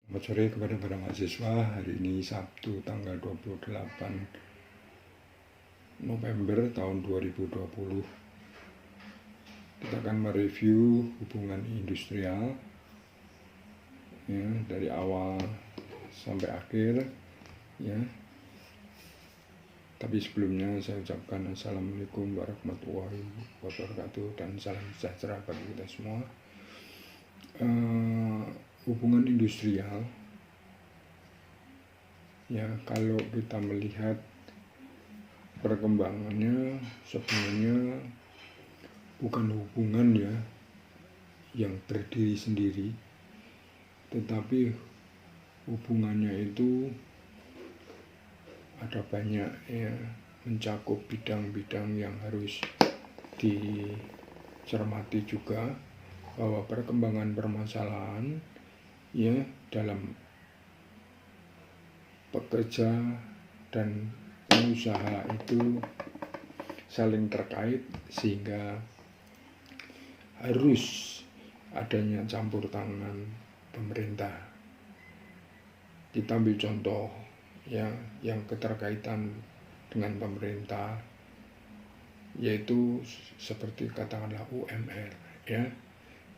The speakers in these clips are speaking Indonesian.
Selamat sore kepada para mahasiswa. Hari ini Sabtu tanggal 28 November tahun 2020. Kita akan mereview hubungan industrial ya, dari awal sampai akhir ya. Tapi sebelumnya saya ucapkan Assalamualaikum warahmatullahi wabarakatuh dan salam sejahtera bagi kita semua. Hubungan industrial ya, kalau kita melihat perkembangannya sebenarnya bukan hubungan ya yang berdiri sendiri, tetapi hubungannya itu ada banyak ya, mencakup bidang-bidang yang harus dicermati juga, bahwa perkembangan permasalahan ya dalam pekerja dan pengusaha itu saling terkait, sehingga harus adanya campur tangan pemerintah. Kita ambil contoh ya, yang keterkaitan dengan pemerintah, yaitu seperti katakanlah UMR ya,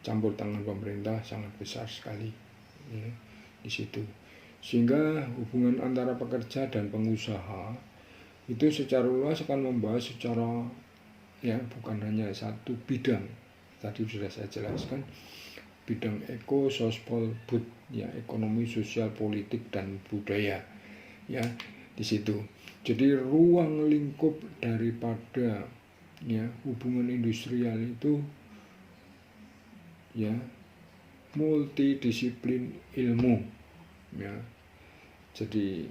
campur tangan pemerintah sangat besar sekali ya, di situ. Sehingga hubungan antara pekerja dan pengusaha itu secara luas akan membahas secara ya, bukan hanya satu bidang. Tadi sudah saya jelaskan, bidang sosial, ya, ekonomi, sosial, politik dan budaya ya, di situ. Jadi ruang lingkup daripada ya hubungan industrial itu ya multidisiplin ilmu ya. Jadi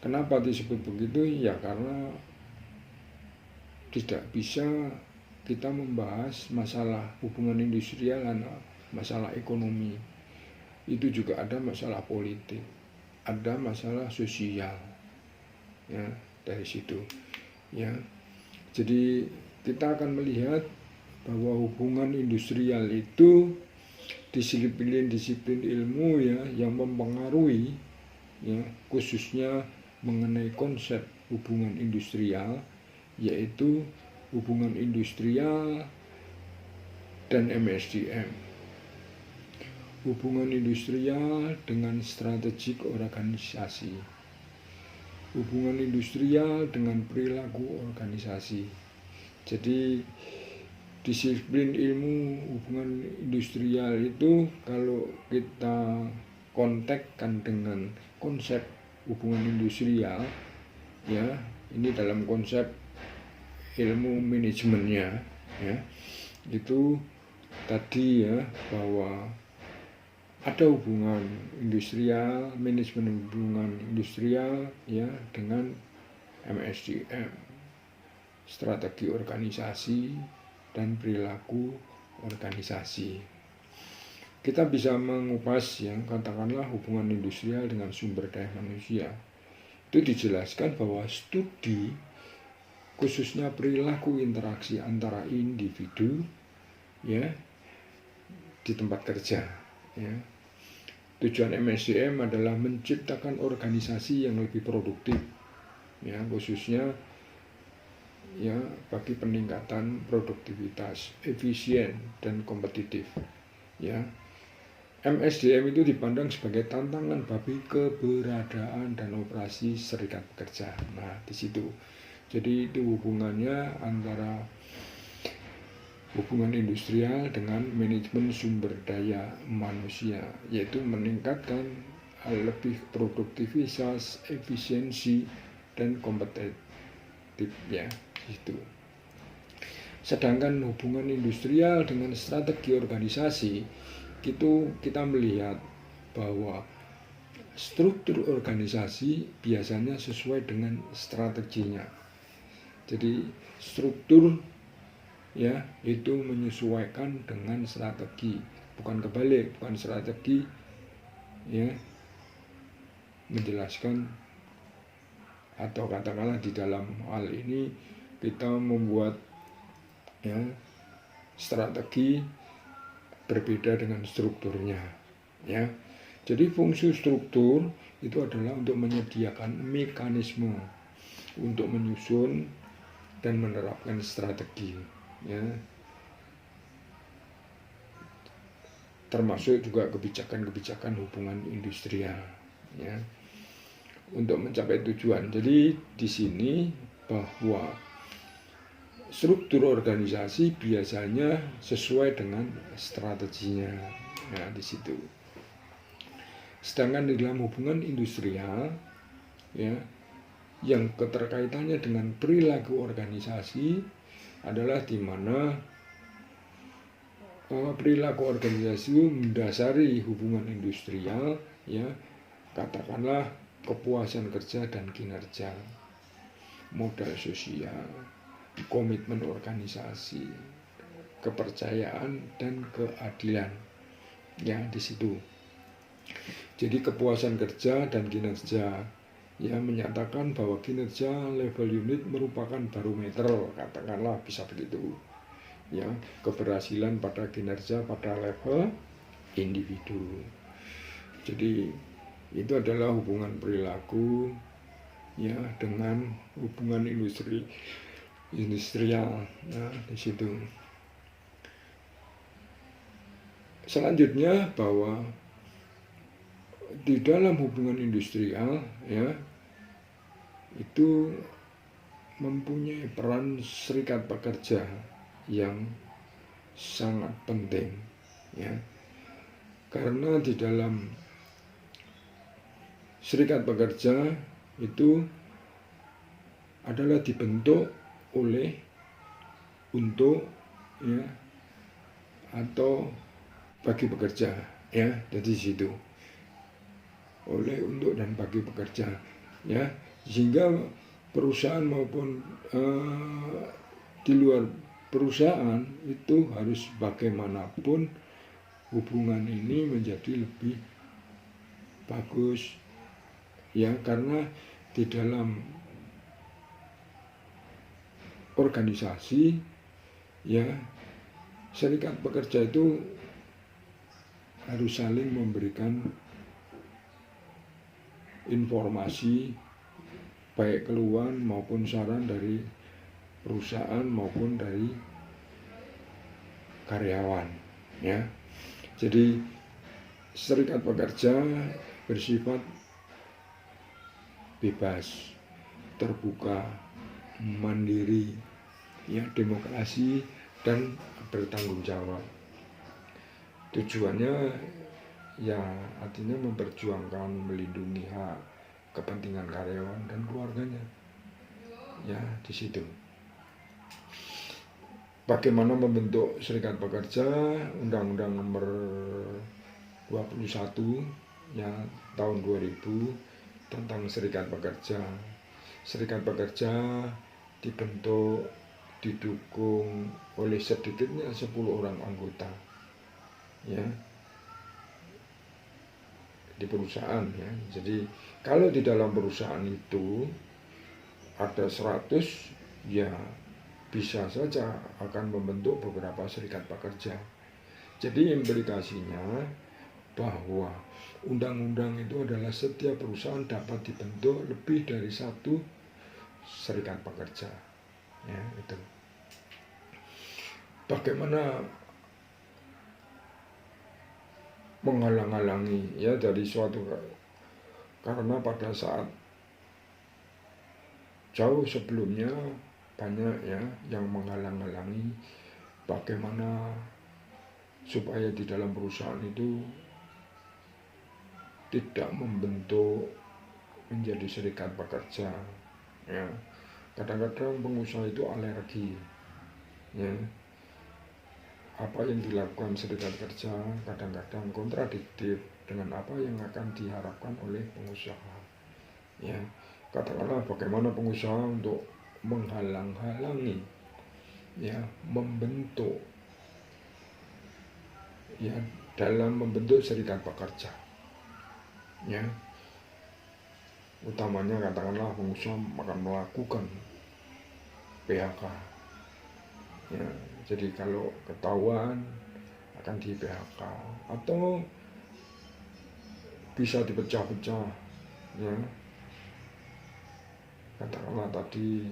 kenapa disebut begitu ya, karena tidak bisa kita membahas masalah hubungan industrial dan masalah ekonomi. Itu juga ada masalah politik, ada masalah sosial ya, dari situ ya. Jadi kita akan melihat bahwa hubungan industrial itu disiplin-disiplin ilmu ya yang mempengaruhi ya, khususnya mengenai konsep hubungan industrial, yaitu hubungan industrial dan MSDM. Hubungan industrial dengan strategik organisasi, hubungan industrial dengan perilaku organisasi. Jadi disiplin ilmu hubungan industrial itu kalau kita kontekkan dengan konsep hubungan industrial ya, ini dalam konsep ilmu manajemennya ya, itu tadi ya, bahwa ada hubungan industrial, manajemen hubungan industrial ya dengan MSDM, strategi organisasi dan perilaku organisasi. Kita bisa mengupas ya, katakanlah hubungan industrial dengan sumber daya manusia. Itu dijelaskan bahwa studi khususnya perilaku interaksi antara individu ya di tempat kerja ya. Tujuan MSDM adalah menciptakan organisasi yang lebih produktif ya, khususnya ya bagi peningkatan produktivitas, efisien dan kompetitif ya. MSDM itu dipandang sebagai tantangan bagi keberadaan dan operasi serikat pekerja. Nah, di situ. Jadi itu hubungannya antara hubungan industrial dengan manajemen sumber daya manusia, yaitu meningkatkan lebih produktivitas, efisiensi dan kompetitif ya, itu. Sedangkan hubungan industrial dengan strategi organisasi itu kita melihat bahwa struktur organisasi biasanya sesuai dengan strateginya. Jadi struktur ya itu menyesuaikan dengan strategi, bukan kebalik, bukan strategi ya menjelaskan, atau katakanlah di dalam hal ini kita membuat ya strategi berbeda dengan strukturnya ya. Jadi fungsi struktur itu adalah untuk menyediakan mekanisme untuk menyusun dan menerapkan strategi, ya, termasuk juga kebijakan-kebijakan hubungan industrial, ya, untuk mencapai tujuan. Jadi di sini bahwa struktur organisasi biasanya sesuai dengan strateginya. Nah, di situ. Sedangkan di dalam hubungan industrial, ya, yang keterkaitannya dengan perilaku organisasi adalah di mana perilaku organisasi mendasari hubungan industrial, ya, katakanlah kepuasan kerja dan kinerja, modal sosial, komitmen organisasi, kepercayaan dan keadilan, ya, di situ. Jadi kepuasan kerja dan kinerja, ya, menyatakan bahwa kinerja level unit merupakan barometer, katakanlah bisa begitu, ya, keberhasilan pada kinerja pada level individu. Jadi itu adalah hubungan perilaku, ya, dengan hubungan industrial. Nah, di situ. Selanjutnya bahwa di dalam hubungan industrial, ya, itu mempunyai peran serikat pekerja yang sangat penting, ya, karena di dalam serikat pekerja itu adalah dibentuk oleh, untuk, ya, atau bagi pekerja, ya, jadi situ oleh, untuk, dan bagi pekerja, ya, sehingga perusahaan maupun di luar perusahaan itu harus bagaimanapun hubungan ini menjadi lebih bagus, ya, karena di dalam organisasi, ya, serikat pekerja itu harus saling memberikan informasi, baik keluhan maupun saran dari perusahaan maupun dari karyawan, ya. Jadi serikat pekerja bersifat bebas, terbuka, mandiri, ya, demokrasi dan bertanggung jawab. Tujuannya, ya, artinya memperjuangkan, melindungi hak, kepentingan karyawan dan keluarganya, ya, di situ. Bagaimana membentuk serikat pekerja? Undang-Undang Nomor 21, ya, tahun 2000 tentang serikat pekerja. Serikat pekerja dibentuk, didukung oleh sedikitnya 10 orang anggota, ya, di perusahaan, ya. Jadi kalau di dalam perusahaan itu ada 100, ya, bisa saja akan membentuk beberapa serikat pekerja. Jadi implikasinya bahwa undang-undang itu adalah setiap perusahaan dapat dibentuk lebih dari 1 serikat pekerja, ya, itu. Bagaimana menghalang-halangi, ya, dari suatu, karena pada saat jauh sebelumnya banyak, ya, yang menghalang-halangi bagaimana supaya di dalam perusahaan itu tidak membentuk menjadi serikat pekerja, ya. Kadang-kadang pengusaha itu alergi, ya, apa yang dilakukan serikat kerja kadang-kadang kontradiktif dengan apa yang akan diharapkan oleh pengusaha, ya. Katakanlah bagaimana pengusaha untuk menghalang-halangi, ya, membentuk, ya, dalam membentuk serikat pekerja, ya, utamanya katakanlah pengusaha akan melakukan PHK, ya. Jadi kalau ketahuan akan di PHK, atau bisa dipecah-pecah, ya. Katakanlah tadi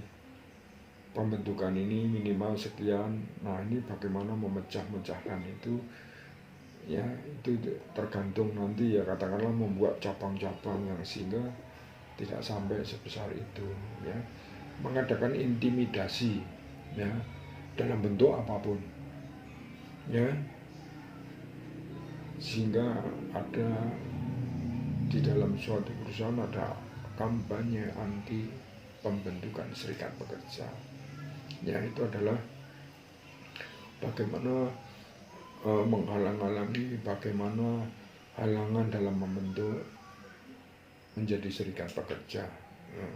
pembentukan ini minimal sekian. Nah, ini bagaimana memecah-mecahkan itu, ya, itu tergantung nanti, ya, katakanlah membuat cabang-cabang yang sehingga tidak sampai sebesar itu, ya. Mengadakan intimidasi, ya, dalam bentuk apapun, ya, sehingga ada di dalam suatu perusahaan ada kampanye anti pembentukan serikat pekerja, ya. Itu adalah bagaimana menghalang-halangi, bagaimana halangan dalam membentuk menjadi serikat pekerja, ya.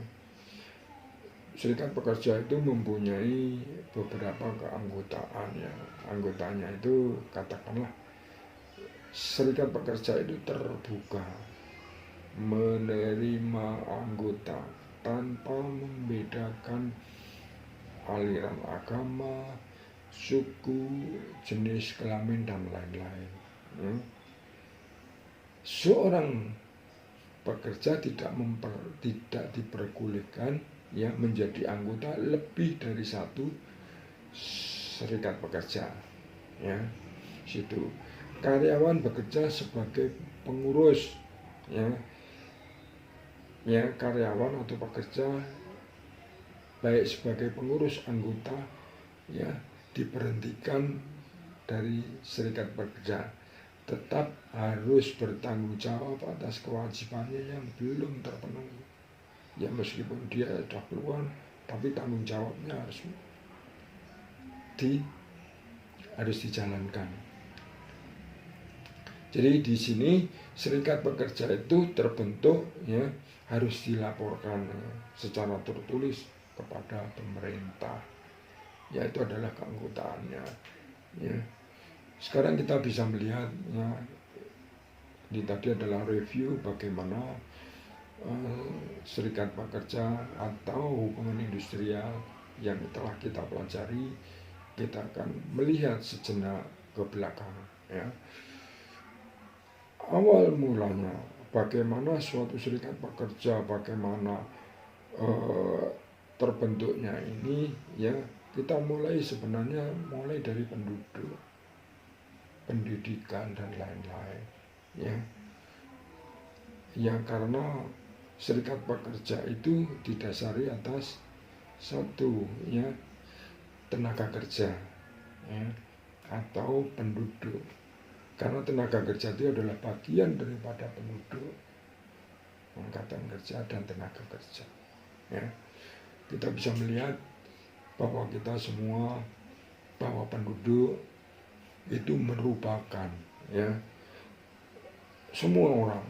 Serikat pekerja itu mempunyai beberapa keanggotaan, ya. Anggotanya itu, katakanlah serikat pekerja itu terbuka menerima anggota tanpa membedakan aliran agama, suku, jenis kelamin, dan lain-lain, ya. Seorang pekerja tidak diperbolehkan, ya, menjadi anggota lebih dari satu serikat pekerja, ya. Situ karyawan bekerja sebagai pengurus, ya. Ya, karyawan atau pekerja baik sebagai pengurus anggota, ya, diberhentikan dari serikat pekerja, tetap harus bertanggung jawab atas kewajibannya yang belum terpenuhi, ya. Meskipun dia sudah keluar, tapi tanggung jawabnya harus dijalankan. Jadi di sini serikat pekerja itu terbentuk, ya, harus dilaporkan, ya, secara tertulis kepada pemerintah, ya. Itu adalah keanggotaannya, ya. Sekarang kita bisa melihat, ya, ini tadi adalah review bagaimana serikat pekerja atau hubungan industrial yang telah kita pelajari. Kita akan melihat sejenak ke belakang, ya. Awal mulanya bagaimana suatu serikat pekerja, bagaimana terbentuknya ini, ya, kita sebenarnya mulai dari penduduk, pendidikan, dan lain-lain, ya. Ya, karena serikat pekerja itu didasari atas satu, ya, tenaga kerja, ya, atau penduduk. Karena tenaga kerja itu adalah bagian daripada penduduk, angkatan kerja dan tenaga kerja, ya. Kita bisa melihat bahwa kita semua, bahwa penduduk itu merupakan, ya, semua orang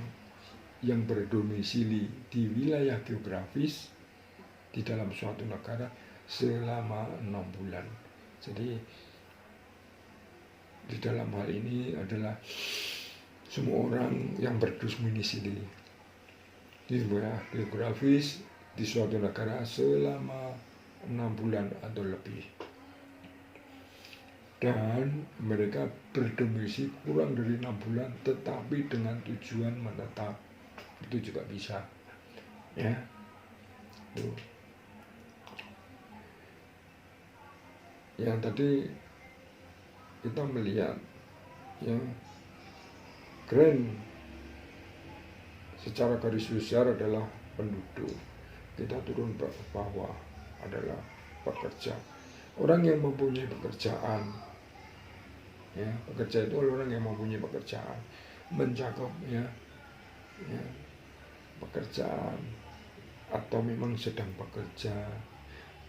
yang berdomisili di wilayah geografis di dalam suatu negara selama 6 bulan. Jadi di dalam hal ini adalah semua orang yang berdomisili di wilayah geografis di suatu negara selama 6 bulan atau lebih, dan mereka berdomisili kurang dari 6 bulan tetapi dengan tujuan menetap, itu juga bisa, ya. Tuh. Yang tadi kita melihat, ya, grand secara garis besar adalah penduduk. Kita turun ke bawah adalah pekerja, orang yang mempunyai pekerjaan, ya. Pekerja itu orang yang mempunyai pekerjaan, mencakup, ya, pekerjaan atau memang sedang bekerja,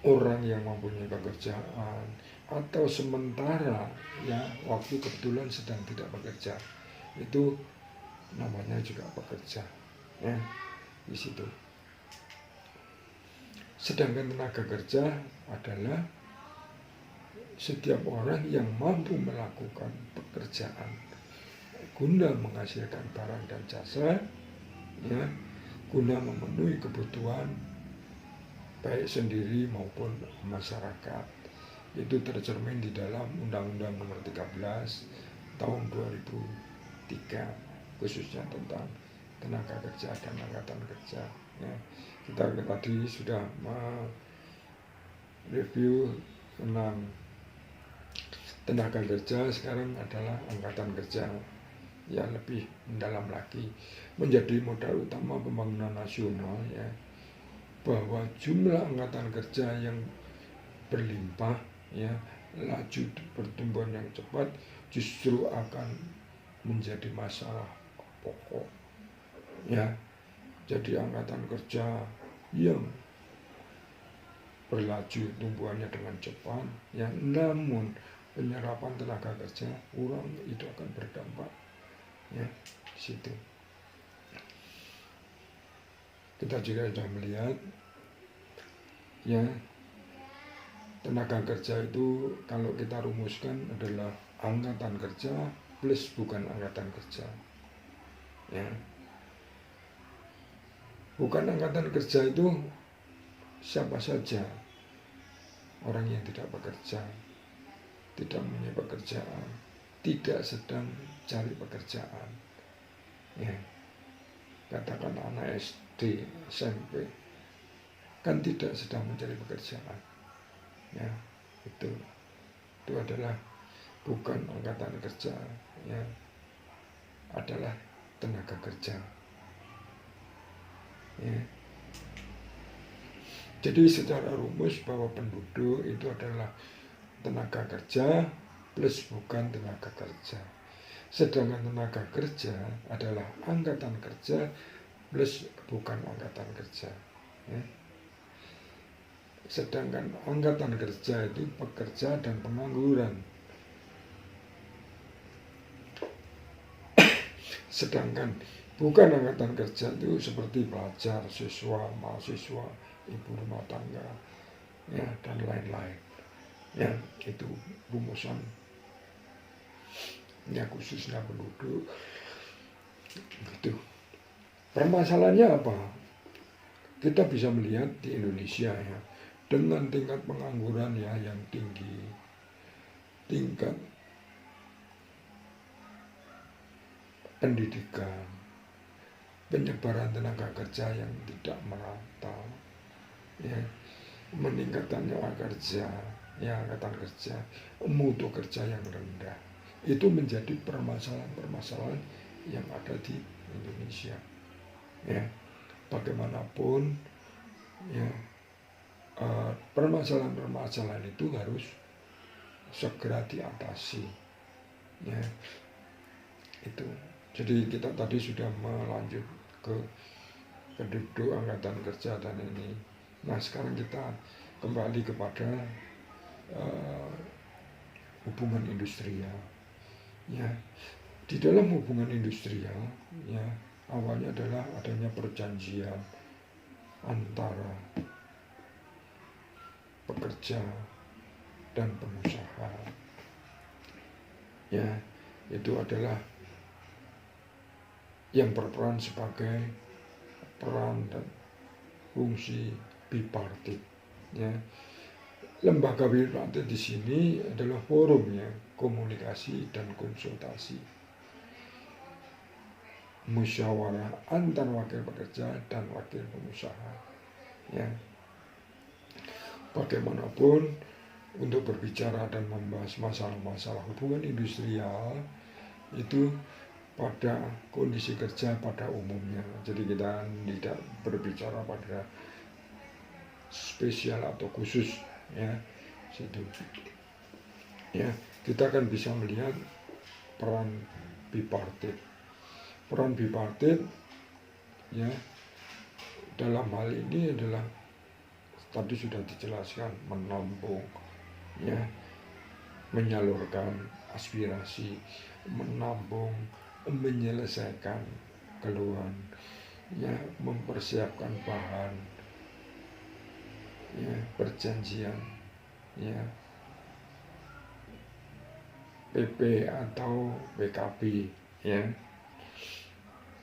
orang yang mempunyai pekerjaan, atau sementara, ya, waktu kebetulan sedang tidak bekerja, itu namanya juga pekerja, ya, di situ. Sedangkan tenaga kerja adalah setiap orang yang mampu melakukan pekerjaan guna menghasilkan barang dan jasa, ya, guna memenuhi kebutuhan baik sendiri maupun masyarakat. Itu tercermin di dalam Undang-Undang Nomor 13 tahun 2003, khususnya tentang tenaga kerja dan angkatan kerja. Ya, kita tadi sudah review tentang tenaga kerja, sekarang adalah angkatan kerja yang lebih mendalam lagi, menjadi modal utama pembangunan nasional, ya, bahwa jumlah angkatan kerja yang berlimpah, ya, laju pertumbuhan yang cepat justru akan menjadi masalah pokok, ya. Jadi angkatan kerja yang berlaju tumbuhannya dengan cepat, ya, namun penyerapan tenaga kerja kurang, itu akan berdampak, ya, di situ. Kita juga sudah melihat, ya, tenaga kerja itu kalau kita rumuskan adalah angkatan kerja plus bukan angkatan kerja, ya. Bukan angkatan kerja itu siapa saja orang yang tidak bekerja, tidak punya pekerjaan, tidak sedang cari pekerjaan, ya. Katakan anak SD, SMP kan tidak sedang mencari pekerjaan, ya, itu adalah bukan angkatan kerja, ya, adalah tenaga kerja, ya. Jadi secara rumus bahwa penduduk itu adalah tenaga kerja plus bukan tenaga kerja, sedangkan tenaga kerja adalah angkatan kerja plus bukan angkatan kerja, ya. Sedangkan angkatan kerja itu pekerja dan pengangguran, sedangkan bukan angkatan kerja itu seperti pelajar, siswa, mahasiswa, ibu rumah tangga, ya, dan lain-lain, ya. Itu rumusan, ya, khususnya penduduk. Gitu. Permasalahannya apa? Kita bisa melihat di Indonesia, ya, dengan tingkat pengangguran, ya, yang tinggi, tingkat pendidikan, penyebaran tenaga kerja yang tidak merata, ya, meningkatkan nyawa kerja, ya, angkatan kerja, mutu kerja yang rendah, itu menjadi permasalahan-permasalahan yang ada di Indonesia, ya. Bagaimanapun, ya, permasalahan-permasalahan itu harus segera diatasi, ya, itu. Jadi kita tadi sudah melanjut ke penduduk, angkatan kerja, dan ini. Nah, sekarang kita kembali kepada hubungan industrial, ya. Di dalam hubungan industrial, ya, awalnya adalah adanya perjanjian antara pekerja dan pengusaha, ya. Itu adalah yang berperan sebagai peran dan fungsi bipartit, ya. Lembaga bipartit di sini adalah forumnya komunikasi dan konsultasi, musyawarah antar wakil pekerja dan wakil pengusaha, ya. Bagaimanapun, untuk berbicara dan membahas masalah-masalah hubungan industrial itu pada kondisi kerja pada umumnya. Jadi kita tidak berbicara pada spesial atau khusus, ya, situ. Ya, kita akan bisa melihat peran bipartit. Peran bipartit, ya, dalam hal ini adalah tadi sudah dijelaskan, menampung, ya, menyalurkan aspirasi, menampung, menyelesaikan keluhan, ya, mempersiapkan bahan, ya, perjanjian, ya, PP atau PKB, ya,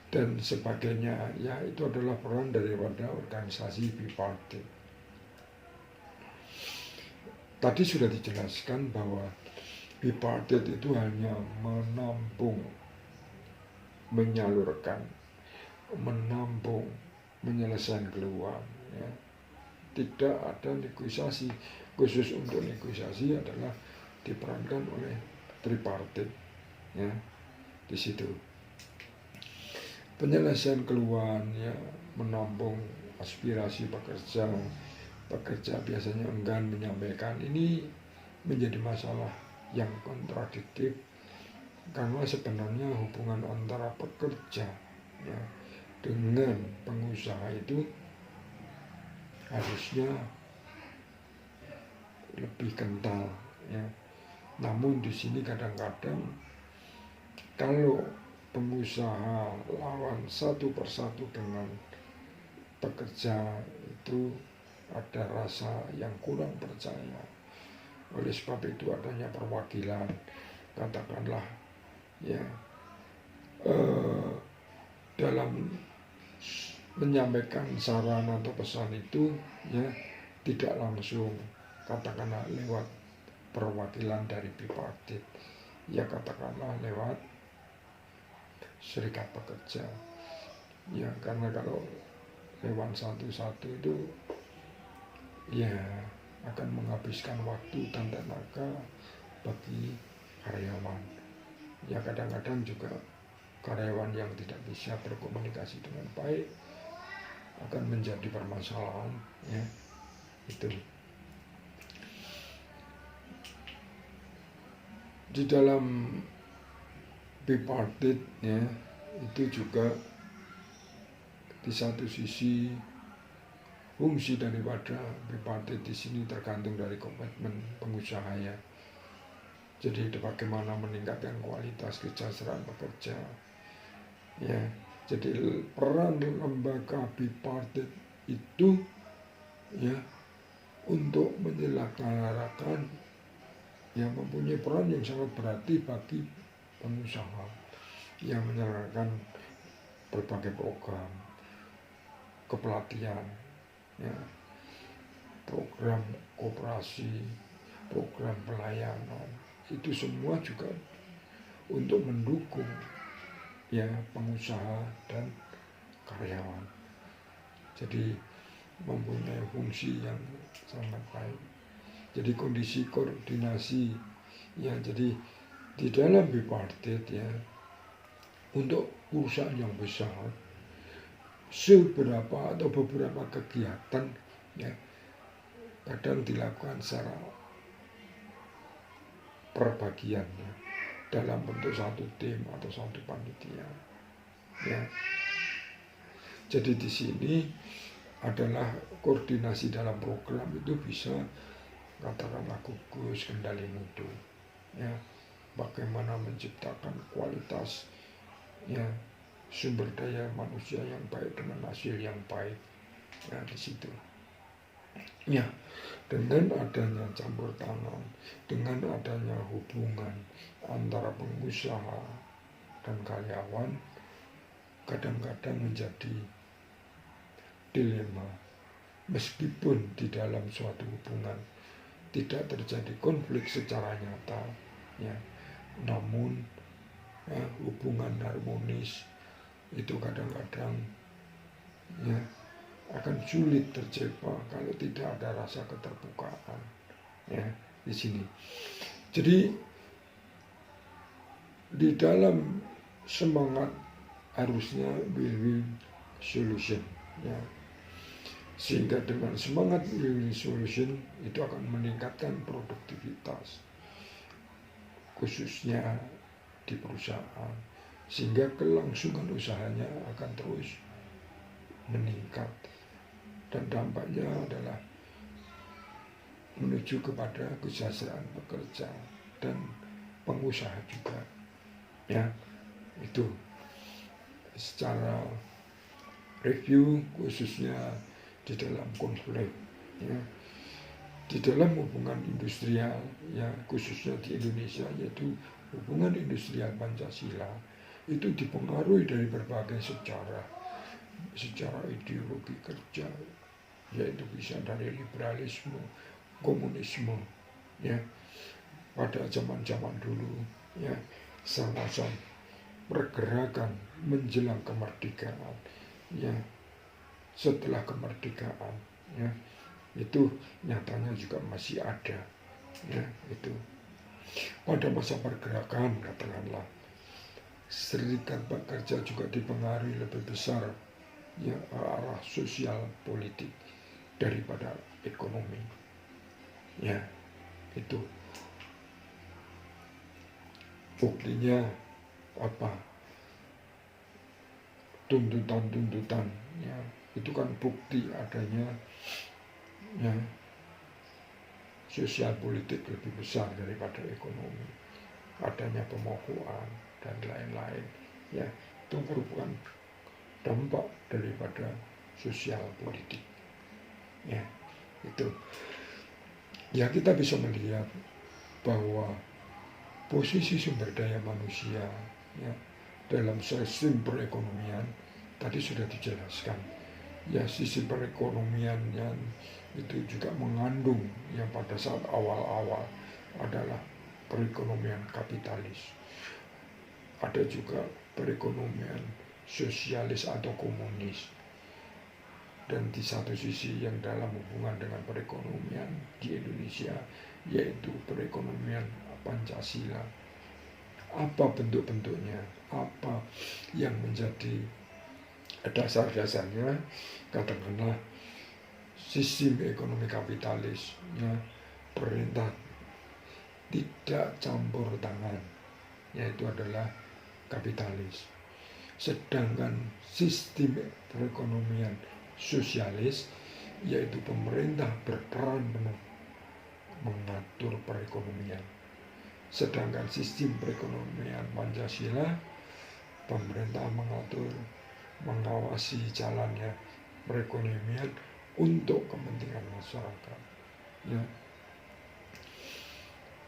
dan sebagainya, ya. Itu adalah peran daripada organisasi bipartit. Tadi sudah dijelaskan bahwa bipartit itu hanya menampung, menyalurkan menampung, menyelesaikan keluhan, ya. Tidak ada negosiasi. Khusus untuk negosiasi adalah diperankan oleh tripartit, ya, di situ. Penyelesaian keluhan, ya, menampung aspirasi pekerja. Pekerja biasanya enggan menyampaikan. Ini menjadi masalah yang kontradiktif karena sebenarnya hubungan antara pekerja, ya, dengan pengusaha itu harusnya lebih kental, ya. Namun di sini kadang-kadang kalau pengusaha lawan satu persatu dengan pekerja itu ada rasa yang kurang percaya. Oleh sebab itu adanya perwakilan, katakanlah, ya, dalam menyampaikan saran atau pesan itu, ya, tidak langsung, katakanlah lewat perwakilan dari bipartit, ya, katakanlah lewat serikat pekerja, ya, karena kalau lewat satu-satu itu, ya, akan menghabiskan waktu dan tenaga bagi karyawan. Ya, kadang-kadang juga karyawan yang tidak bisa berkomunikasi dengan baik akan menjadi permasalahan, ya, itu. Di dalam bipartit, ya, itu juga di satu sisi fungsi daripada bipartit di sini tergantung dari komitmen pengusaha, ya. Jadi bagaimana meningkatkan kualitas kesejahteraan pekerja, ya. Jadi peran lembaga bipartit itu, ya, untuk menyelenggarakan, ya, mempunyai peran yang sangat berarti bagi pengusaha yang menyelenggarakan berbagai program kepelatihan, ya, program koperasi, program pelayanan, itu semua juga untuk mendukung, ya, pengusaha dan karyawan. Jadi mempunyai fungsi yang sangat baik. Jadi kondisi koordinasi, ya, jadi di dalam bipartit, ya, untuk perusahaan yang besar seberapa atau beberapa kegiatan, ya, kadang dilakukan secara perbagian, ya, dalam bentuk satu tim atau satu panitia, ya. Jadi di sini adalah koordinasi dalam program itu bisa, katakanlah, gugus kendali mutu, ya, bagaimana menciptakan kualitas, ya, sumber daya manusia yang baik dengan hasil yang baik, ya, di situ. Ya, dengan adanya campur tangan, dengan adanya hubungan antara pengusaha dan karyawan, kadang-kadang menjadi dilema. Meskipun di dalam suatu hubungan tidak terjadi konflik secara nyata, ya, namun, ya, hubungan harmonis itu kadang-kadang, ya, akan sulit tercipta kalau tidak ada rasa keterbukaan, ya, di sini. Jadi di dalam semangat harusnya win-win solution, ya, sehingga dengan semangat win-win solution itu akan meningkatkan produktivitas khususnya di perusahaan, sehingga kelangsungan usahanya akan terus meningkat. Dan dampaknya adalah menuju kepada kesejahteraan pekerja dan pengusaha juga, ya, itu secara review khususnya di dalam konflik, ya, di dalam hubungan industrial, ya, khususnya di Indonesia, yaitu hubungan industrial Pancasila itu dipengaruhi dari berbagai secara ideologi kerja, yaitu bisa dari liberalisme, komunisme, ya, pada zaman-zaman dulu, ya, semacam pergerakan menjelang kemerdekaan ya setelah kemerdekaan, ya itu nyatanya juga masih ada, ya itu pada masa pergerakan katakanlah serikat pekerja juga dipengaruhi lebih besar ya arah sosial politik daripada ekonomi, ya itu buktinya apa, tuntutan-tuntutan, ya itu kan bukti adanya ya sosial politik lebih besar daripada ekonomi, adanya pemogokan dan lain-lain, ya itu merupakan dampak daripada sosial politik, ya itu ya kita bisa melihat bahwa posisi sumber daya manusia ya dalam sistem perekonomian tadi sudah dijelaskan, ya sisi perekonomian yang itu juga mengandung yang pada saat awal-awal adalah perekonomian kapitalis, ada juga perekonomian sosialis atau komunis, dan di satu sisi yang dalam hubungan dengan perekonomian di Indonesia yaitu perekonomian Pancasila. Apa bentuk-bentuknya, apa yang menjadi dasar-dasarnya, katakanlah sistem ekonomi kapitalis, ya pemerintah tidak campur tangan, yaitu adalah kapitalis. Sedangkan sistem perekonomian sosialis, yaitu pemerintah berperan penuh mengatur perekonomian. Sedangkan sistem perekonomian Pancasila, pemerintah mengatur, mengawasi jalannya perekonomian untuk kepentingan masyarakat. Ya.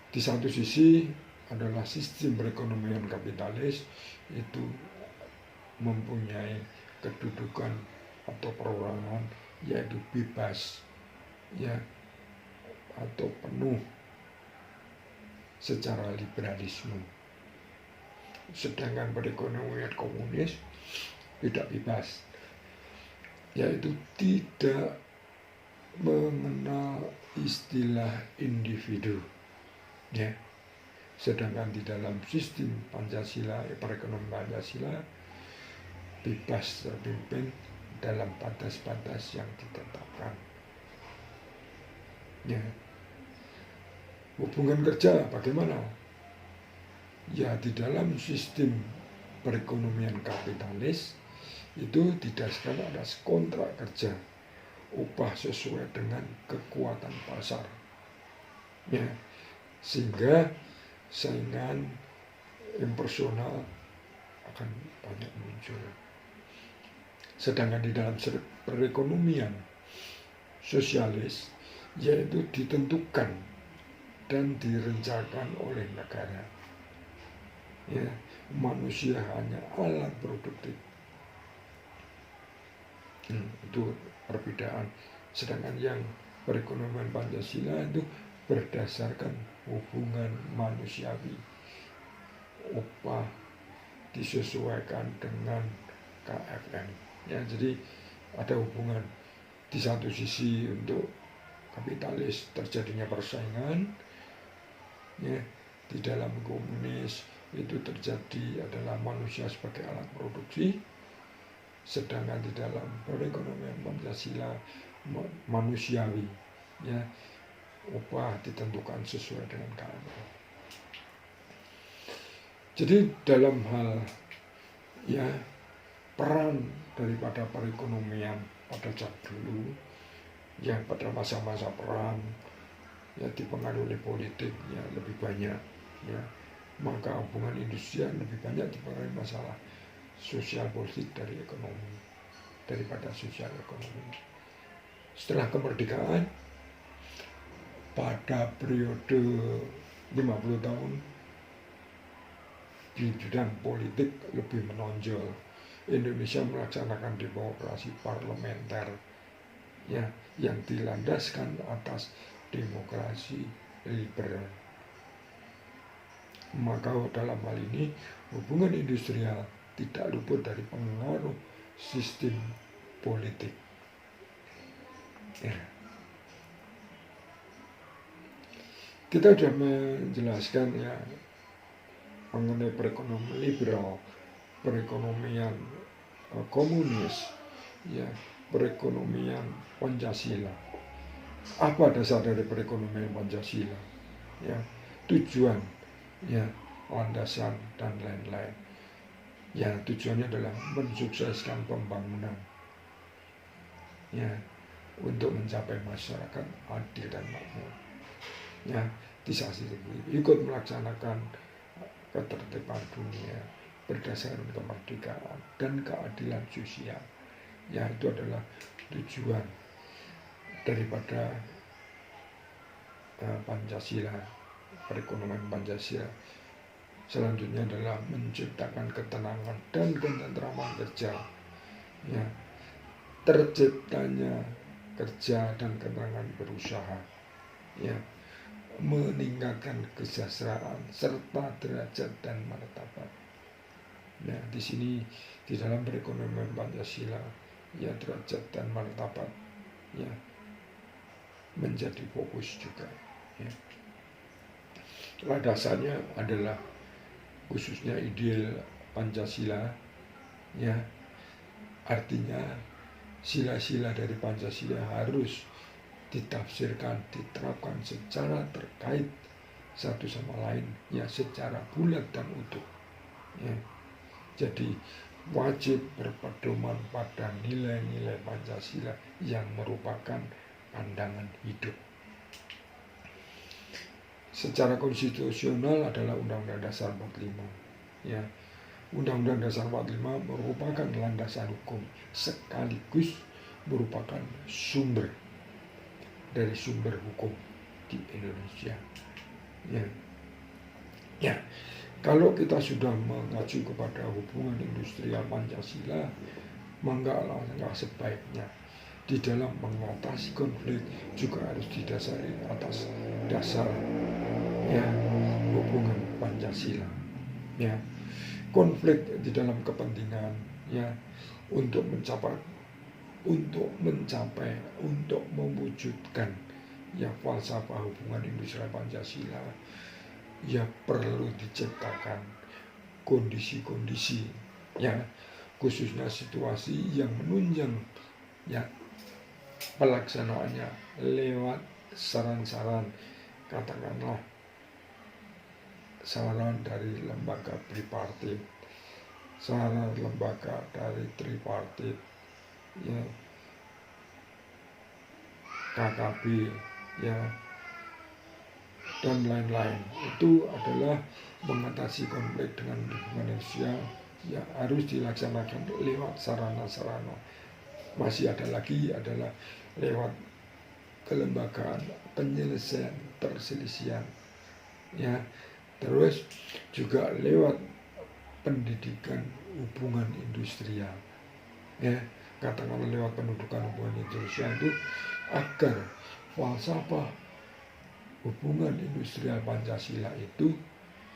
Di satu sisi adalah sistem perekonomian kapitalis itu mempunyai kedudukan atau perorangan yaitu bebas, ya atau penuh secara liberalisme. Sedangkan perekonomian komunis tidak bebas, yaitu tidak mengenal istilah individu, ya. Sedangkan di dalam sistem Pancasila, perekonomian Pancasila bebas terpimpin dalam batas-batas yang ditetapkan, ya. Hubungan kerja bagaimana? Ya di dalam sistem perekonomian kapitalis itu didasarkan atas kontrak kerja, upah sesuai dengan kekuatan pasar, ya sehingga saingan impersonal akan banyak muncul. Sedangkan di dalam perekonomian sosialis yaitu ditentukan dan direncanakan oleh negara, ya manusia hanya alat produktif. Itu perbedaan. Sedangkan yang perekonomian Pancasila itu berdasarkan hubungan manusiawi, upah disesuaikan dengan KFM, ya jadi ada hubungan. Di satu sisi untuk kapitalis terjadinya persaingan, ya di dalam komunis itu terjadi adalah manusia sebagai alat produksi. Sedangkan di dalam perekonomian Pancasila manusiawi, ya upah ditentukan sesuai dengan KFM. Jadi dalam hal ya peran daripada perekonomian pada zaman dulu yang pada masa-masa perang ya dipengaruhi oleh politik ya lebih banyak, ya maka hubungan industrial lebih banyak dipengaruhi masalah sosial politik dari ekonomi daripada sosial ekonomi. Setelah kemerdekaan pada periode 50 tahun di bidang politik lebih menonjol. Indonesia melaksanakan demokrasi parlementer, ya yang dilandaskan atas demokrasi liberal. Maka dalam hal ini hubungan industrial tidak luput dari pengaruh sistem politik. Ya. Kita sudah menjelaskan ya mengenai perekonomian liberal, perekonomian komunis, ya, perekonomian Pancasila. Apa dasar dari perekonomian Pancasila? Ya, tujuan, ya, landasan dan lain-lain. Ya, tujuannya adalah mensukseskan pembangunan, ya, untuk mencapai masyarakat adil dan makmur. Ya, di sisi ikut melaksanakan ketertiban dunia berdasarkan kemerdekaan dan keadilan sosial. Ya, itu adalah tujuan daripada Pancasila, perekonomian Pancasila. Selanjutnya adalah menciptakan ketenangan dan ketentraman kerja. Ya, terciptanya kerja dan ketenangan berusaha. Ya, meningkatkan kesejahteraan serta derajat dan martabat. Nah, di sini di dalam perekonomian Pancasila, ya, derajat dan martabat, ya, menjadi fokus juga. Ya. Landasannya adalah khususnya ideal Pancasila, ya, artinya sila-sila dari Pancasila harus ditafsirkan, diterapkan secara terkait satu sama lain, ya, secara bulat dan utuh. Ya. Jadi wajib berpedoman pada nilai-nilai Pancasila yang merupakan pandangan hidup. Secara konstitusional adalah Undang-Undang Dasar 45. Ya. Undang-Undang Dasar 45 merupakan landasan hukum sekaligus merupakan sumber dari sumber hukum di Indonesia. Ya. Ya, kalau kita sudah mengacu kepada hubungan industrial Pancasila, maka sebaiknya di dalam mengatasi konflik juga harus didasari atas dasar, ya, hubungan Pancasila. Ya, konflik di dalam kepentingan, ya, untuk mewujudkan, ya, falsafah hubungan industrial Pancasila, ya, perlu diciptakan kondisi-kondisi, ya, khususnya situasi yang menunjang, ya, pelaksanaannya lewat saran-saran, katakanlah saran dari lembaga bipartit, saran lembaga dari tripartit, ya, KKB, ya, dan lain-lain. Itu adalah mengatasi konflik dengan hubungan Indonesia, ya, harus dilaksanakan lewat sarana-sarana. Masih ada lagi adalah lewat kelembagaan penyelesaian perselisihan, ya, terus juga lewat pendidikan hubungan industrial, ya, katakanlah lewat pendidikan hubungan industrial itu agar falsafah hubungan industrial Pancasila itu,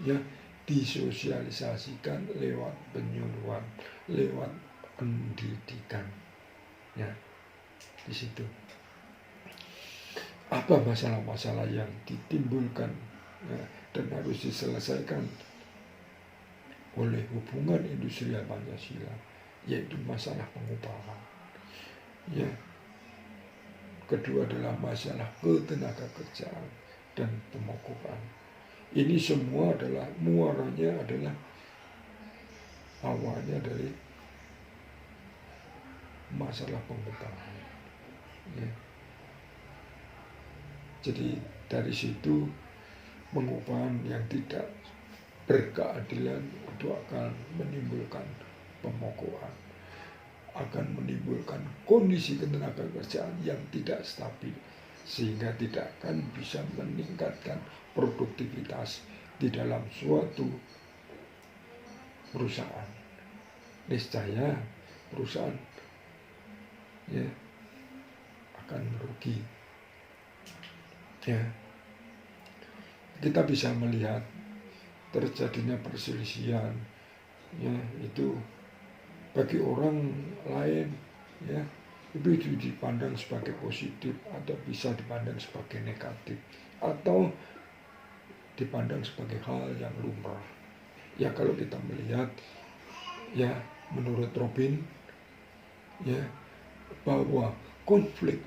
ya, disosialisasikan lewat penyuluhan, lewat pendidikan. Ya, di situ apa masalah-masalah yang ditimbulkan, ya, dan harus diselesaikan oleh hubungan industrial Pancasila, yaitu masalah pengupahan, ya, kedua adalah masalah ketenaga kerjaan dan pemogokan. Ini semua adalah muaranya adalah awalnya dari masalah pengupahan. Ya. Jadi dari situ pengupahan yang tidak berkeadilan itu akan menimbulkan pemogokan, akan menimbulkan kondisi ketenaga kerjaan yang tidak stabil, sehingga tidak akan bisa meningkatkan produktivitas di dalam suatu perusahaan. Niscaya perusahaan, ya, akan merugi. Ya, kita bisa melihat terjadinya perselisihan, ya, itu bagi orang lain ya itu dipandang sebagai positif atau bisa dipandang sebagai negatif atau dipandang sebagai hal yang lumrah. Ya kalau kita melihat ya menurut Robin ya bahwa konflik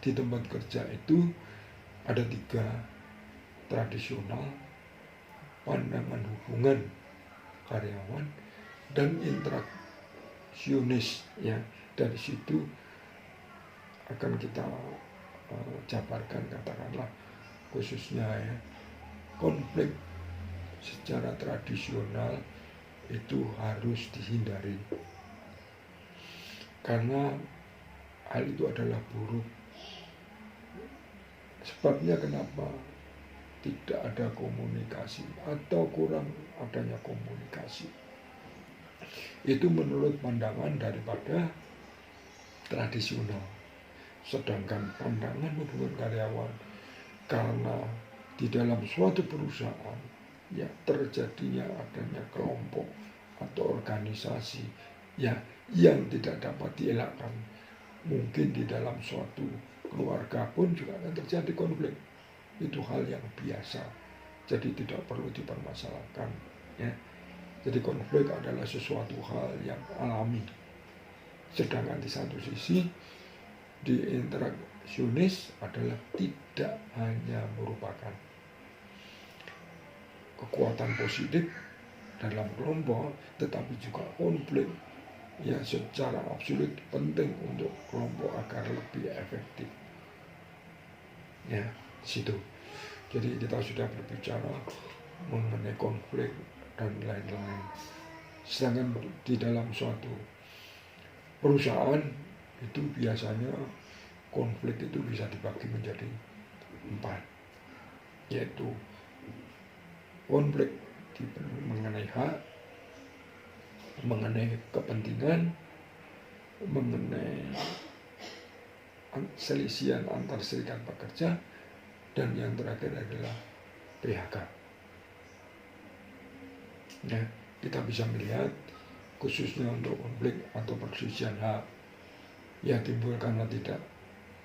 di tempat kerja itu ada 3: tradisional, pandangan hubungan karyawan, dan interaksionis ya. Dari situ akan kita jabarkan, katakanlah khususnya ya konflik secara tradisional itu harus dihindari karena hal itu adalah buruk. Sebabnya kenapa? Tidak ada komunikasi atau kurang adanya komunikasi. Itu menurut pandangan daripada tradisional. Sedangkan pandangan hubungan karyawan, karena di dalam suatu perusahaan ya terjadinya adanya kelompok atau organisasi ya yang tidak dapat dielakkan. Mungkin di dalam suatu keluarga pun juga akan terjadi konflik. Itu hal yang biasa. Jadi tidak perlu dipermasalahkan ya. Jadi konflik adalah sesuatu hal yang alami. Sedangkan di satu sisi di interaksionis adalah tidak hanya merupakan kekuatan positif dalam kelompok, tetapi juga konflik ya secara absolut penting untuk kelompok agar lebih efektif. Ya, situ. Jadi kita sudah berbicara mengenai konflik dan lain-lain. Sedangkan di dalam suatu perusahaan itu biasanya konflik itu bisa dibagi menjadi 4, yaitu konflik mengenai hak, mengenai kepentingan, mengenai selisihan antar serikat pekerja, dan yang terakhir adalah PHK. Ya, kita bisa melihat khususnya untuk konflik atau perselisihan hak ya timbul karena tidak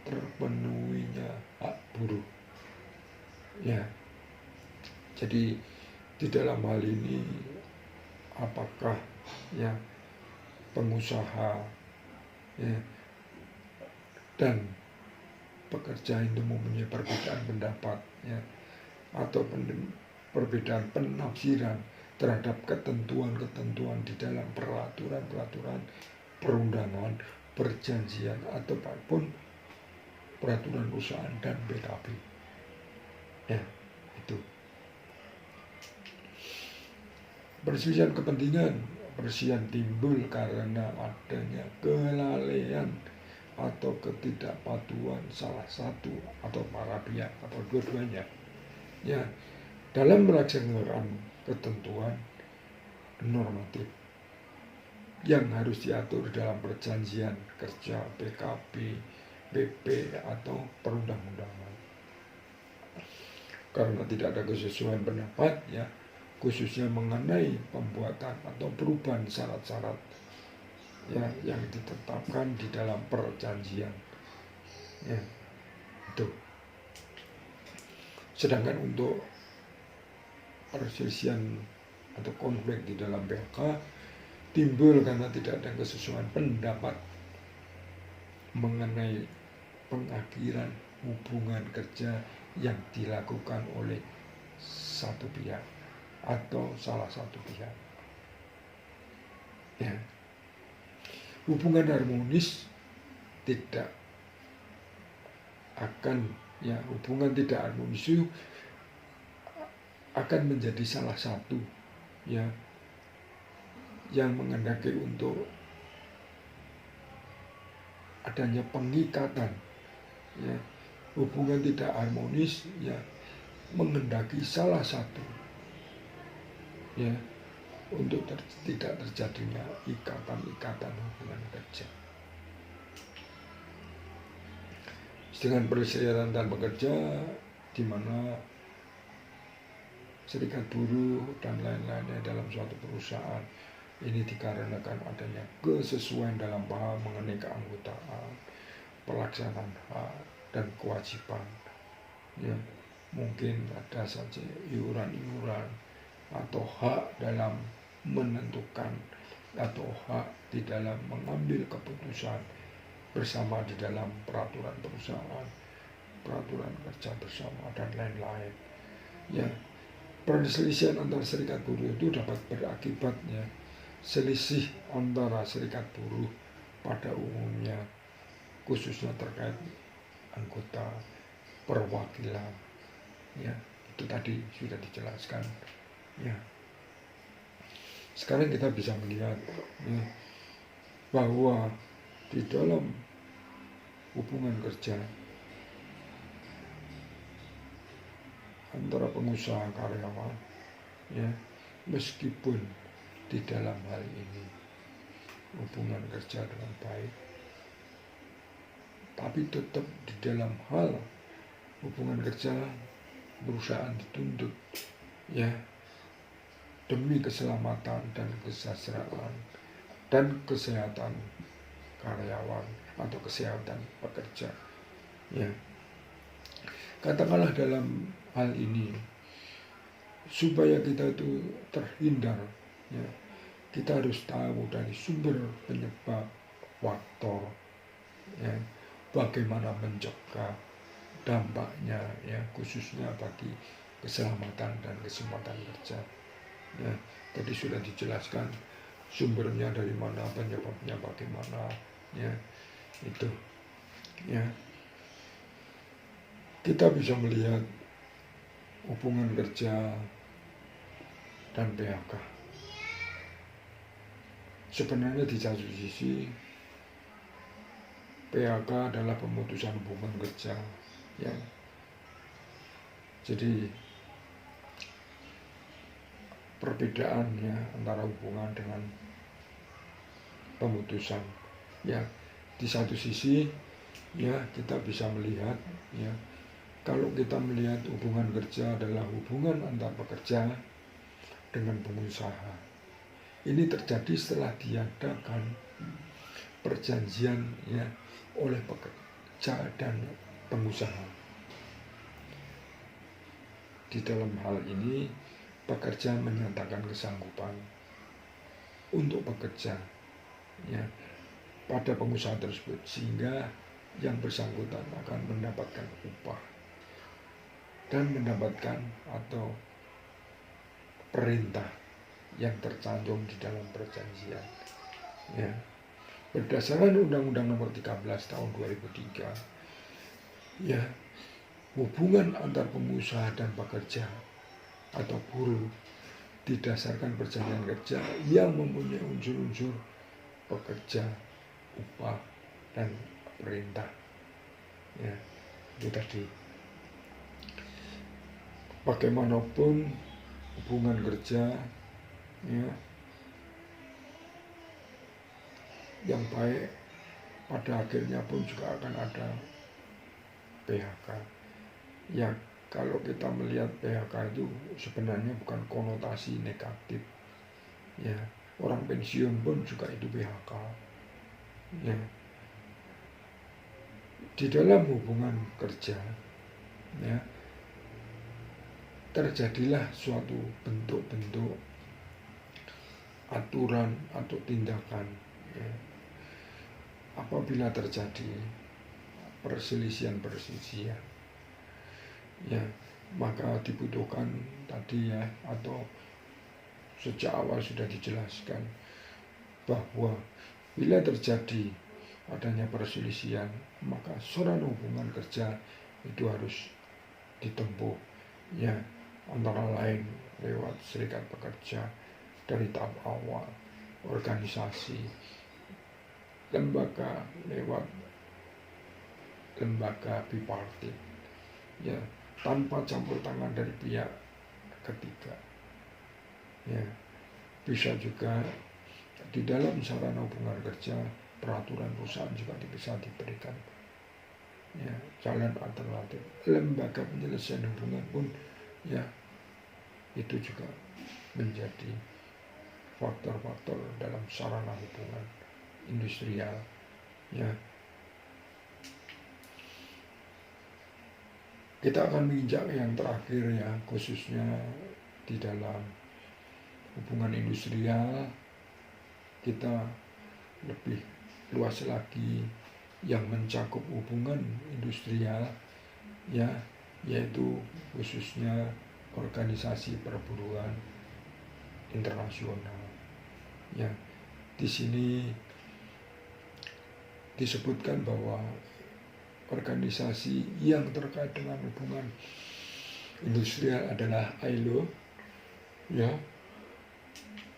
terpenuhinya hak buruh. Ya, jadi di dalam hal ini apakah ya pengusaha ya dan pekerja itu mempunyai perbedaan pendapat ya atau perbedaan penafsiran terhadap ketentuan-ketentuan di dalam peraturan-peraturan perundangan, perjanjian ataupun peraturan perusahaan dan PKB. Ya, itu. Perselisihan kepentingan, perselisihan timbul karena adanya kelalaian atau ketidakpatuhan salah satu atau para pihak atau dua-duanya. Ya, dalam melaksanakan ketentuan normatif yang harus diatur dalam perjanjian kerja, PKB, PP atau perundang-undangan. Karena tidak ada kesesuaian pendapat ya, khususnya mengenai pembuatan atau perubahan syarat-syarat ya yang ditetapkan di dalam perjanjian. Ya, itu. Sedangkan untuk perselisihan atau konflik di dalam PHK timbul karena tidak ada kesesuaian pendapat mengenai pengakhiran hubungan kerja yang dilakukan oleh satu pihak atau salah satu pihak. Ya. Hubungan harmonis tidak akan ya hubungan tidak harmonis itu akan menjadi salah satu ya yang menghendaki untuk adanya pengikatan ya. Hubungan tidak harmonis ya menghendaki salah satu ya untuk tidak terjadinya ikatan-ikatan hubungan kerja. Dengan perselisihan antar pekerja di mana serikat buruh dan lain-lainnya dalam suatu perusahaan Ini dikarenakan adanya kesesuaian dalam paham mengenai keanggotaan, pelaksanaan hak dan kewajiban. Ya, mungkin ada saja iuran-iuran atau hak dalam menentukan atau hak di dalam mengambil keputusan bersama di dalam peraturan perusahaan, peraturan kerja bersama dan lain-lain. Ya, perselisihan antara serikat buruh itu dapat berakibat selisih antara serikat buruh pada umumnya, khususnya terkait anggota perwakilan. Ya, itu tadi sudah dijelaskan. Ya, sekarang kita bisa melihat bahwa di dalam hubungan kerja antara pengusaha karyawan, meskipun di dalam hal ini hubungan kerja dengan baik, tapi tetap di dalam hal hubungan kerja perusahaan dituntut demi keselamatan dan kesejahteraan dan kesehatan karyawan atau kesehatan pekerja. Katakanlah dalam hal ini supaya kita itu terhindar, kita harus tahu dari sumber penyebab, faktor, bagaimana mencegah dampaknya, khususnya bagi keselamatan dan kesempatan kerja. Tadi sudah dijelaskan sumbernya dari mana, penyebabnya bagaimana, itu. Kita bisa melihat hubungan kerja dan PHK. Sebenarnya di satu sisi PHK adalah pemutusan hubungan kerja, jadi perbedaannya antara hubungan dengan pemutusan. Di satu sisi kita bisa melihat kalau kita melihat hubungan kerja adalah hubungan antar pekerja dengan pengusaha. Ini terjadi setelah diadakan perjanjian oleh pekerja dan pengusaha. Di dalam hal ini pekerja menyatakan kesanggupan untuk bekerja pada pengusaha tersebut, sehingga yang bersangkutan akan mendapatkan upah dan mendapatkan atau perintah yang tercantum di dalam perjanjian. Berdasarkan Undang-Undang Nomor 13 Tahun 2003, hubungan antar pengusaha dan pekerja atau buruh didasarkan perjanjian kerja yang mempunyai unsur-unsur pekerja, upah, dan perintah. Itu tadi. Bagaimanapun hubungan kerja yang baik, pada akhirnya pun juga akan ada PHK. Kalau kita melihat PHK itu sebenarnya bukan konotasi negatif. Orang pensiun pun juga itu PHK. Di dalam hubungan kerja, terjadilah suatu bentuk-bentuk aturan atau tindakan. Apabila terjadi perselisihan, maka dibutuhkan tadi atau sejak awal sudah dijelaskan bahwa bila terjadi adanya perselisihan, maka sarana hubungan kerja itu harus ditempuh, antara lain lewat serikat pekerja dari tahap awal, organisasi, lembaga lewat lembaga bipartit, tanpa campur tangan dari pihak ketiga. Bisa juga di dalam sarana hubungan kerja, peraturan perusahaan juga bisa diberikan jalan alternatif. Lembaga penyelesaian hubungan pun itu juga menjadi faktor-faktor dalam sarana hubungan industrial. Ya, kita akan menginjak yang terakhir ya, khususnya di dalam hubungan industrial. Kita lebih luas lagi yang mencakup hubungan industrial ya, yaitu khususnya organisasi perburuan internasional. Ya, di sini disebutkan bahwa organisasi yang terkait dengan hubungan industrial adalah ILO, ya,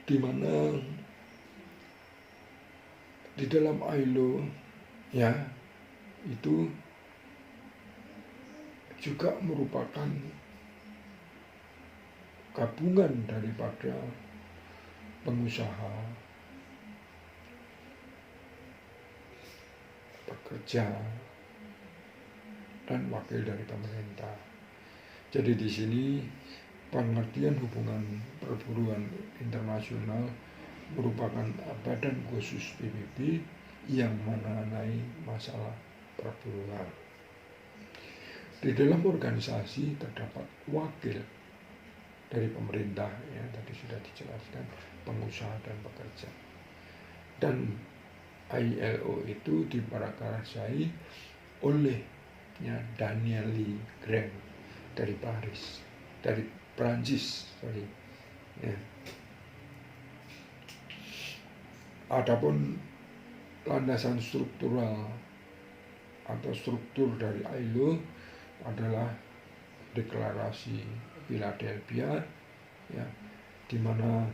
di mana di dalam ILO ya itu juga merupakan gabungan daripada pengusaha, pekerja, dan wakil dari pemerintah. Jadi di sini pengertian hubungan perburuan internasional merupakan badan khusus PBB yang mengenai masalah perburuan. Di dalam organisasi terdapat wakil dari pemerintah, ya tadi sudah dijelaskan, pengusaha dan pekerja. Dan ILO itu diprakarsai oleh ya Daniel Lee Grant dari Prancis. Ya. Adapun landasan struktural atau struktur dari ILO adalah deklarasi Philadelphia, ya, di mana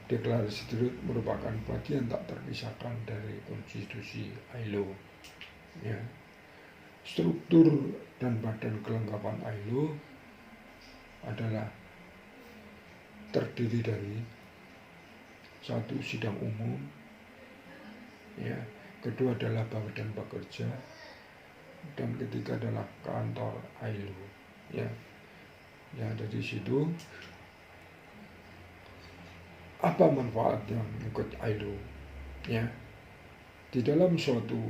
deklarasi tersebut merupakan bagian tak terpisahkan dari konstitusi ILO. Ya. Struktur dan badan kelengkapan ILO adalah terdiri dari satu, sidang umum, ya, kedua adalah badan pekerja, dan ketiga adalah kantor ILO. Ya, dari situ apa manfaat yang ikut ILO? Ya, di dalam suatu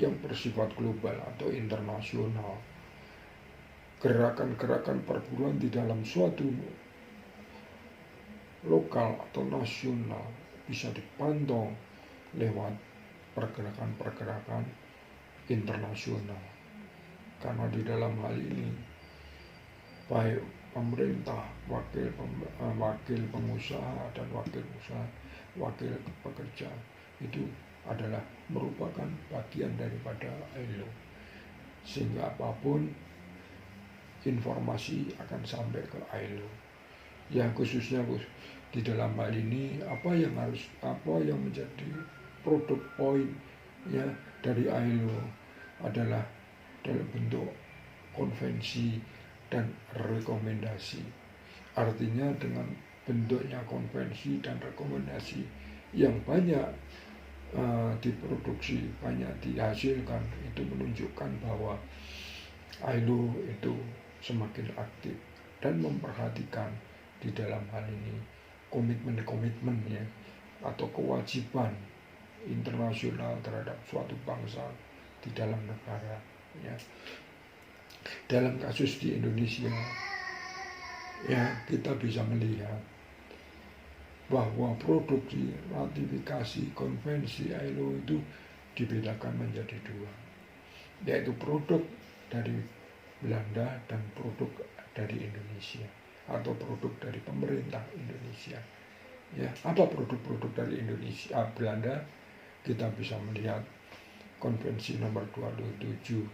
yang bersifat global atau internasional, gerakan-gerakan perburuan di dalam suatu lokal atau nasional bisa dipantau lewat pergerakan-pergerakan internasional. Karena di dalam hal ini baik pemerintah, wakil pengusaha dan wakil pekerja itu adalah merupakan bagian daripada ILO, sehingga apapun informasi akan sampai ke ILO. Ya, khususnya di dalam hal ini apa yang menjadi produk poin ya dari ILO adalah dalam bentuk konvensi dan rekomendasi. Artinya dengan bentuknya konvensi dan rekomendasi yang banyak diproduksi, banyak dihasilkan, itu menunjukkan bahwa ILO itu semakin aktif dan memperhatikan di dalam hal ini komitmen ya, atau kewajiban internasional terhadap suatu bangsa di dalam negara ya. Dalam kasus di Indonesia ya, kita bisa melihat bahwa produksi ratifikasi konvensi ILO itu dibedakan menjadi dua, yaitu produk dari Belanda dan produk dari Indonesia atau produk dari pemerintah Indonesia. Ya, apa produk-produk dari Indonesia Belanda? Kita bisa melihat konvensi nomor 27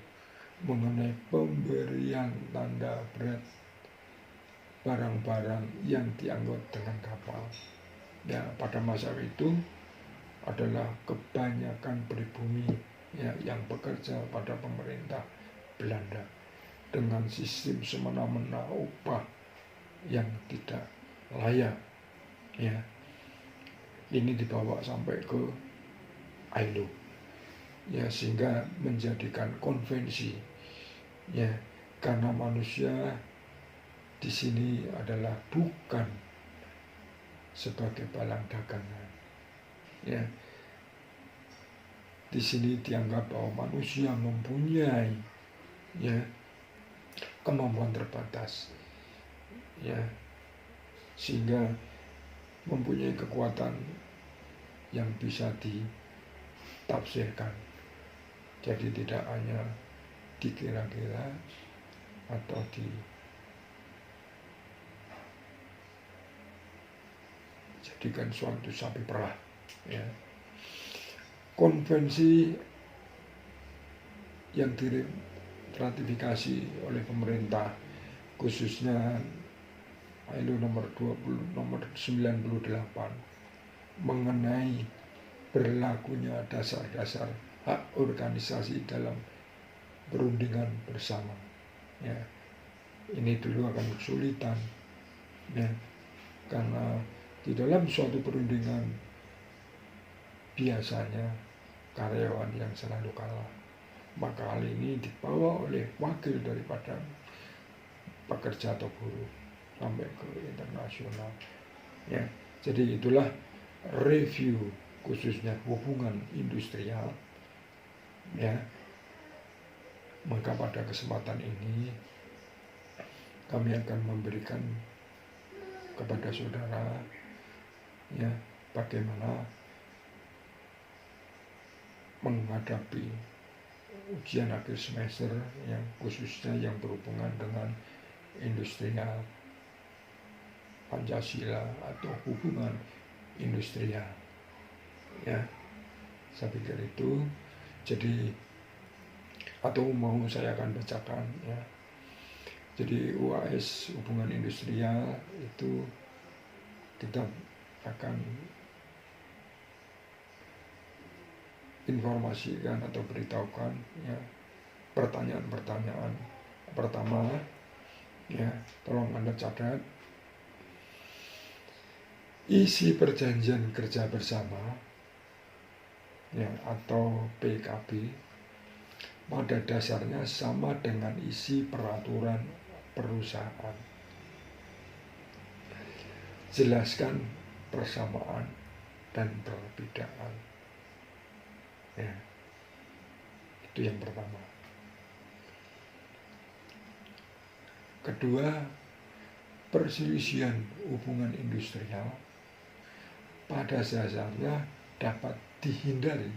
mengenai pemberian tanda berat barang-barang yang diangkut dengan kapal. Ya, pada masa itu adalah kebanyakan pribumi ya yang bekerja pada pemerintah Belanda dengan sistem semena-mena, upah yang tidak layak ya. Ini dibawa sampai ke ILO ya, sehingga menjadikan konvensi ya, karena manusia di sini adalah bukan sebagai balang dagangan. Ya, di sini dianggap bahwa manusia mempunyai ya kemampuan terbatas, ya, sehingga mempunyai kekuatan yang bisa ditafsirkan. Jadi tidak hanya dikira-kira atau dijadikan suatu sapi perah. Ya. Konvensi yang diratifikasi oleh pemerintah, khususnya ILO nomor 98 mengenai berlakunya dasar-dasar hak organisasi dalam perundingan bersama. Ya, ini dulu akan kesulitan, ya, karena di dalam suatu perundingan biasanya karyawan yang selalu kalah. Maka hal ini dibawa oleh wakil daripada pekerja atau buruh sampai ke internasional. Ya, jadi itulah review khususnya hubungan industrial. Ya, maka pada kesempatan ini kami akan memberikan kepada saudara ya bagaimana menghadapi ujian akhir semester yang khususnya yang berhubungan dengan industrial Pancasila atau hubungan industrial. Ya, saya pikir itu. Jadi atau mau saya akan bacakan ya. Jadi UAS hubungan industrial itu kita akan informasikan atau beritahukan ya pertanyaan-pertanyaan. Pertama ya, tolong Anda catat isi perjanjian kerja bersama ya atau PKB pada dasarnya sama dengan isi peraturan perusahaan. Jelaskan persamaan dan perbedaan. Ya, itu yang pertama. Kedua, perselisihan hubungan industrial pada dasarnya dapat dihindari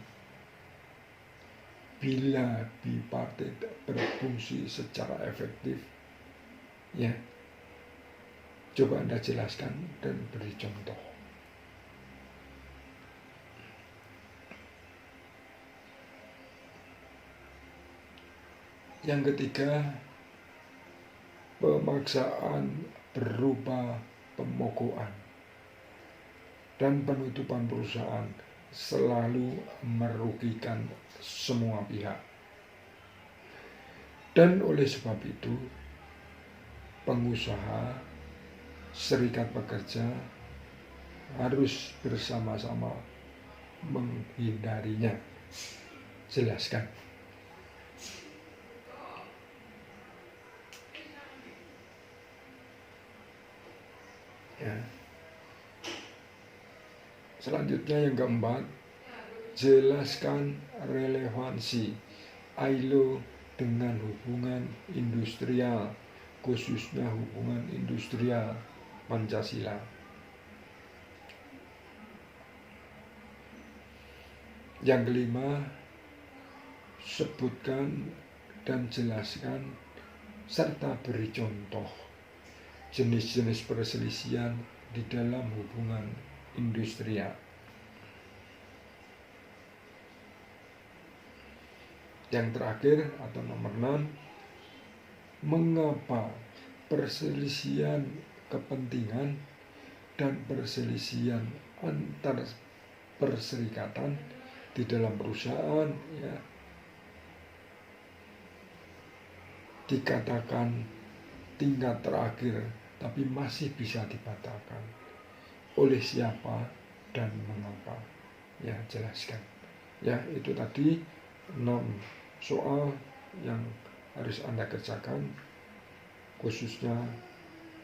bila bipartit berfungsi secara efektif. Ya, coba Anda jelaskan dan beri contoh. Yang ketiga, pemaksaan berupa pemogokan dan penutupan perusahaan selalu merugikan semua pihak. Dan oleh sebab itu, pengusaha, serikat pekerja harus bersama-sama menghindarinya. Jelaskan. Ya. Selanjutnya yang keempat, jelaskan relevansi ILO dengan hubungan industrial, khususnya hubungan industrial Pancasila. Yang kelima, sebutkan dan jelaskan serta beri contoh jenis-jenis perselisihan di dalam hubungan industrial. Yang terakhir atau nomor 6, mengapa perselisihan kepentingan dan perselisihan antar perserikatan di dalam perusahaan ya dikatakan tingkat terakhir tapi masih bisa dibatalkan. Oleh siapa dan mengapa? Ya, jelaskan. Ya, itu tadi 6 soal yang harus Anda kerjakan, khususnya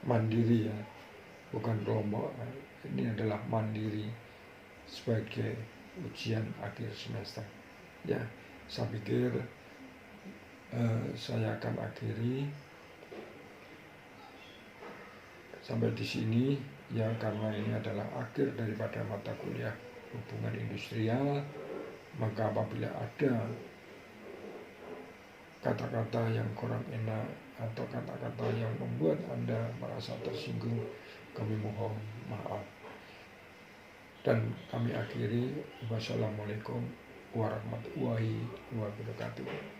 mandiri ya. bukan kelompok. Ini adalah mandiri sebagai ujian akhir semester. Ya, saya pikir saya akan akhiri sampai di sini ya, karena ini adalah akhir daripada mata kuliah hubungan industrial. Maka apabila ada kata-kata yang kurang enak atau kata-kata yang membuat Anda merasa tersinggung, kami mohon maaf. Dan kami akhiri, wassalamualaikum warahmatullahi wabarakatuh.